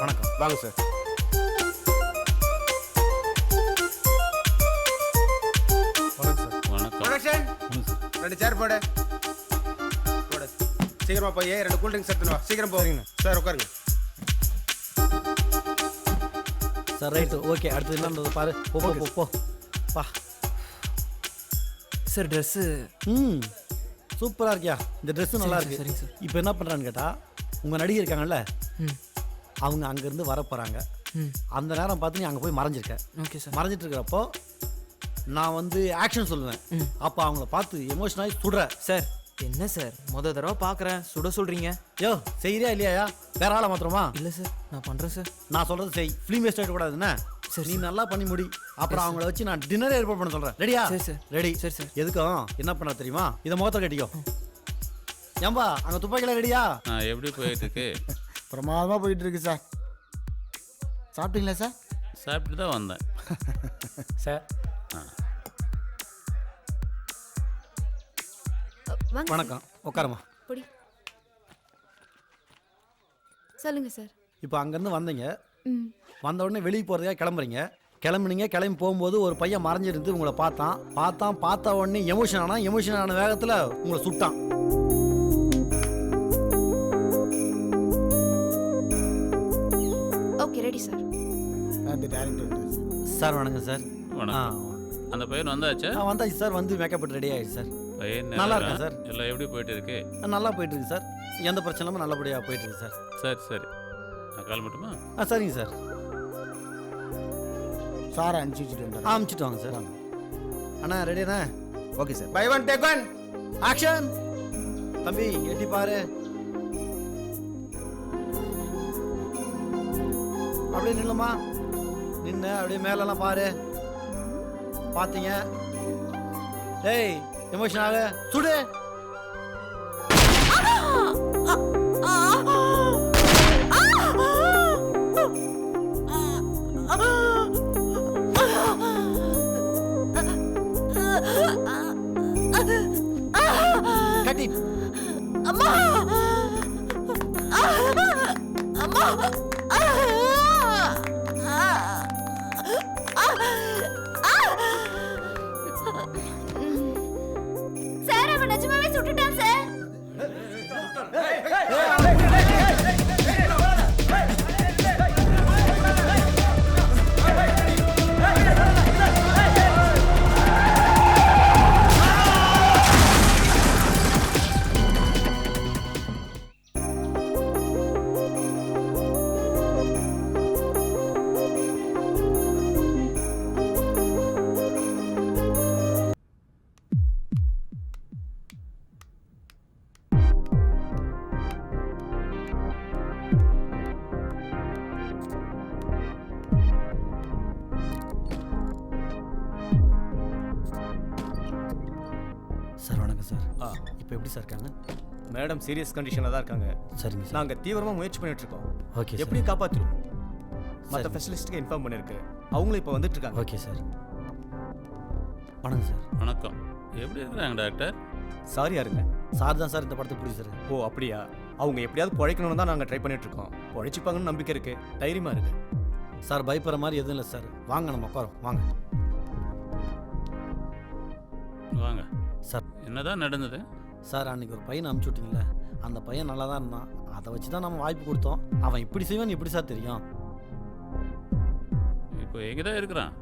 வணக்கம். வாங்க sir. Production 2 சேர் போடு. சீக்கிரமா போய் 2 கூல் ட்ரிங்க்ஸ் எடுத்துன்னு வா. சீக்கிரம் போறீங்க சார். உட்காருங்க சார். Right, okay. அடுத்து என்னன்றது பாரு. போ பா சார். ட்ரெஸ்ஸு சூப்பராக இருக்கியா? இந்த ட்ரெஸ்ஸு நல்லா இருக்கு. சரிங்க சார். இப்போ என்ன பண்ணுறான்னு கேட்டால், உங்கள் நடிகை இருக்காங்கல்ல, அவங்க அங்கேருந்து வர போகிறாங்க. அந்த நேரம் பார்த்து நீ அங்கே போய் மறைஞ்சிருக்க. Okay sir. மறைஞ்சிட்டு இருக்கிறப்போ நான் வந்து ஆக்ஷன் சொல்லுவேன். அப்போ அவங்கள பார்த்து எமோஷனாகி சுடுற. சார் என்ன சார், தடவை பார்க்குறேன் சுட சொல்கிறீங்க. யோ, செய்யறியா இல்லையா? வேற ஆளை மாத்திரமா? இல்லை சார், நான் பண்ணுறேன் சார். நான் சொல்கிறது செய். ஃபிலிம் வேஸ்ட் ஆகிடக்கூடாதுண்ணே. சரி, நீ நல்லா பண்ணி முடி. அப்புறம் அவங்கள வச்சு நான் டின்னர் ஏற்பாடு பண்ண சொல்கிறேன். ரெடியா? சரி சார். ரெடி. சரி சார். எதுக்கும் என்ன பண்ண தெரியுமா? இதை முகத்தை கட்டிக்கோ. ஏம்பா, அங்கே துப்பாக்கிலாம் ரெடியா? எப்படி போயிட்டு இருக்கு? பிரமாதமாக போயிட்டு இருக்கு சார். சாப்பிட்டீங்களா சார்? சாப்பிட்டு தான் வந்தேன் சார். வணக்கம். உட்காரமா. சொல்லுங்க சார். இப்போ அங்கேருந்து வந்தீங்க. வந்த உடனே வெளியே போகிறதுக்காக கிளம்புறீங்க. கிளம்பி போகும்போது ஒரு பையன் மறைஞ்சிருந்து உங்களை பார்த்த உடனே எமோஷன் ஆன வேகத்தில் உங்களை சுட்டான். Okay, ready sir. அந்த டைரக்டர் சார் வணக்கம் சார். வணக்கம். அந்த பையன் வந்தாச்சா? வந்தாச்சு சார். வந்து மேக்கப் போட்டு ரெடி ஆயிடுச்சு சார். பையன் நல்லா இருக்கேன் சார். எல்லாம் எப்படி போயிட்டு இருக்கு? நல்லா போயிட்டு இருக்கு சார். எந்த பிரச்சனை இல்லாமல் நல்லபடியாக போயிட்டு இருக்கு சார். சரி சரி, நான் கால் மட்டுமா? சரிங்க சார். சார் அனுப்பிச்சுட்டு அனுப்பிச்சிட்டு வாங்க சார். அண்ணா ரெடிண்ணா? Okay sir. By one take one action. தம்பி எட்டி பாரு. அப்படியே நில்லுமா. நின்று அப்படியே மேலெல்லாம் பாரு. பார்த்தீங்க? டேய், எமோஷன் ஆக சுடு. கட்டி. அம்மா அம்மா சார், அவன் நிஜமாவே சுட்டுட்டான் சார். சார் வணக்கம் சார். இப்போ எப்படி சார் இருக்காங்க? மேடம் சீரியஸ் கண்டிஷனில் தான் இருக்காங்க. சரிங்க சார். நாங்கள் தீவிரமாக முயற்சி பண்ணிட்டு இருக்கோம். ஓகே. எப்படி காப்பாற்றிடுவோம்? மற்ற ஸ்பெஷலிஸ்ட்டுக்கு இன்ஃபார்ம் பண்ணியிருக்கு. அவங்களும் இப்போ வந்துட்டு இருக்காங்க. Okay sir. வணக்கம் சார். வணக்கம். எப்படி இருக்கிறாங்க டாக்டர்? சாரி யாருங்க? சார் தான் சார் இந்த படத்தை பிடிச்சாரு. ஓ அப்படியா? அவங்க எப்படியாவது பிழைக்கணும்னு தான் நாங்கள் ட்ரை பண்ணிட்டு இருக்கோம். பிழைச்சிப்பாங்கன்னு நம்பிக்கை இருக்கு. தைரியமாக இருக்கு சார். பயப்படுற மாதிரி எதுவும் இல்லை சார். வாங்க நம்ம உட்காரோம். வாங்க வாங்க சார். என்னதான் நடந்தது சார்? அன்றைக்கி ஒரு பையனை அனுப்பிச்சி விட்டிங்களே, அந்த பையன் நல்லா தான் இருந்தான். அதை வச்சு தான் நம்ம வாய்ப்பு கொடுத்தோம். அவன் இப்படி செய்வான்னு எப்படி சார் தெரியும்? இப்போ எங்கே தான் இருக்கிறான்?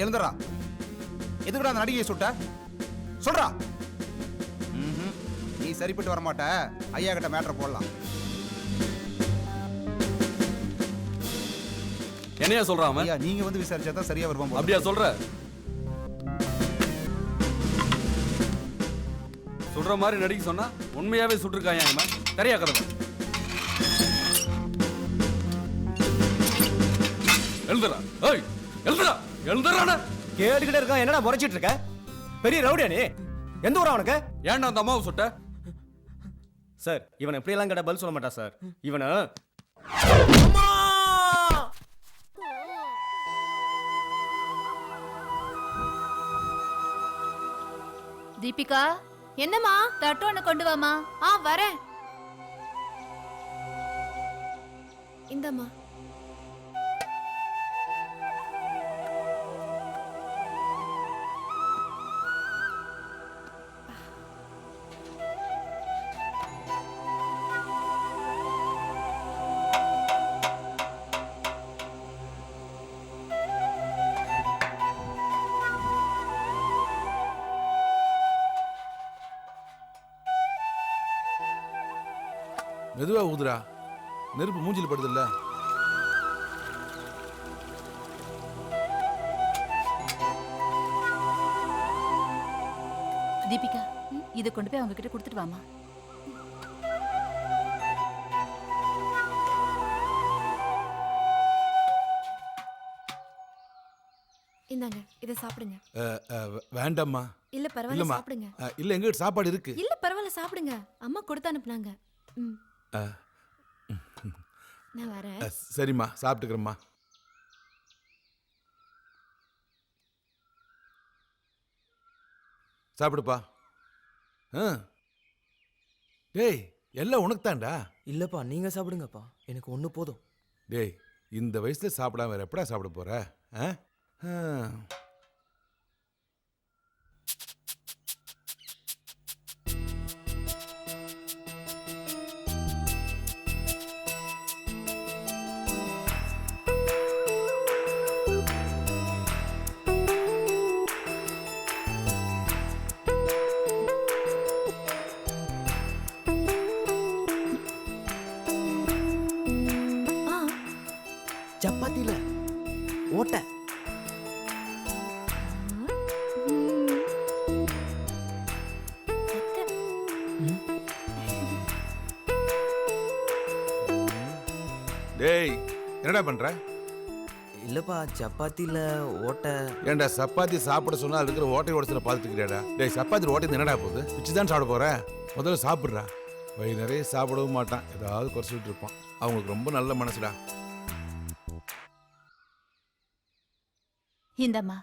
எழுந்துடா. எதுக்குடா அந்த நடிகையை சுட்ட? சொல்றா. நீ சரிப்பட்டு வர மாட்ட. ஐயா கிட்ட மேட்டர் போடலாம். என்னையா சொல்றான் அவன்? ஐயா நீங்க வந்து விசாரிச்சா தான் சரியா வருவான் போல. அப்படியா சொல்ற? சுடுற மாதிரி நடிக்க சொன்னா உண்மையாவே சுட்டிருக்காயா இவன்? சரியா கதவை எழுதுறா. ஏய் எழுதுறா, எழுதுறானே. கேட்டுக்கிட்டே இருக்கான், என்னடா முறைச்சிட்டு இருக்க? பெரிய ரவுடியா நீ? எந்த ஊரா உனக்கு? ஏன்டா அந்த அம்மாவை சுட்ட? சார் இவனை எப்படியெல்லாம் கேட்டா பதில் சொல்ல மாட்டா சார். இவனை தீபிகா, என்னம்மா? தட்டு ஒண்ணு கொண்டு வாமா. வரேன். இந்தம்மா. மெதுவா ஊதுடா, நெருப்பு மூஞ்சில படுதுல்ல. தீபிகா, இதை கொண்டு போய் அவங்க கிட்ட கொடுத்துட்டு வாமா. இந்தாங்க, இதை சாப்பிடுங்க. வேண்டாம்மா. இல்ல பரவாயில்ல, இல்லம்மா. சாப்பிடுங்க. இல்ல எங்க சாப்பாடு இருக்கு. இல்ல பரவாயில்ல, சாப்பிடுங்க. அம்மா கொடுத்து அனுப்புனாங்க. நான் வரேன். சரிம்மா, சாப்பிட்டுக்கிறேம்மா. சாப்பிடுப்பா. டேய் எல்லாம் உனக்கு தான்டா. இல்லப்பா, நீங்க சாப்பிடுங்கப்பா, எனக்கு ஒண்ணு போதும். டேய் இந்த வயசுல சாப்பிடாம வேற எப்படா சாப்பிட போற? சப்பாத்தில ஓட்ட. டேய் என்னடா பண்ற? இல்லப்பா, சப்பாத்தில ஓட்ட. ஏன்டா சப்பாத்தி சாப்பிட சொன்னா அது இருக்கிற ஓட்டை உடச்சுல பார்த்துக்கிறியாடா? டேய் சப்பாத்தி ஓட்டை என்னடா போகுது? பிச்சு தான் சாப்பிட போற? முதல்ல சாப்பிட்றா. வயிறு நிறைய சாப்பிடவும் மாட்டான், ஏதாவது குறைச்சிட்டு இருப்பான். அவங்களுக்கு ரொம்ப நல்ல மனசுடா. இந்தம்மா,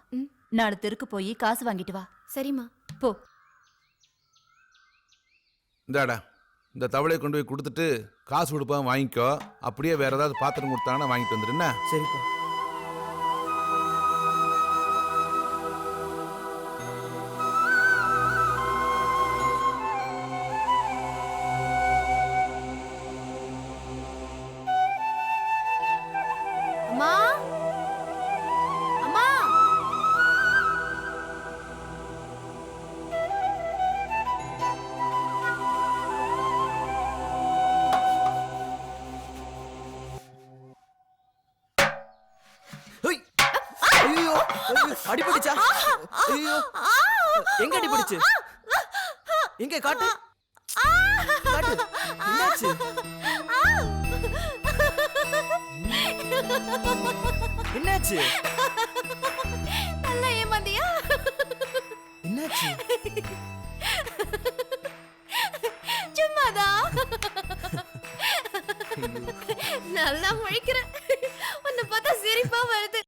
4 தெருக்கு போய் காசு வாங்கிட்டு வா. சரிம்மா, போ. இந்தாடா, இந்த தவளையை கொண்டு போய் கொடுத்துட்டு காசு கொடுப்பான் வாங்கிக்கோ. அப்படியே வேற ஏதாவது பாத்திரம் கொடுத்தாங்கன்னா வாங்கிட்டு வந்துடுன்னா. சரிப்பா. அம்மா, அம்மா. ஐய்! ஐயோ! அடிபட்டுச்சா? ஐயோ! எங்க அடிபட்டுச்சு? எங்க காட்டு? காட்டு. என்னாச்சு? என்னாச்சு? நல்லா ஏமாந்தியா? என்னாச்சு? சும்மாதான். நல்லா முழிக்கிற. உன்னை பார்த்தா சிரிப்பா வருது.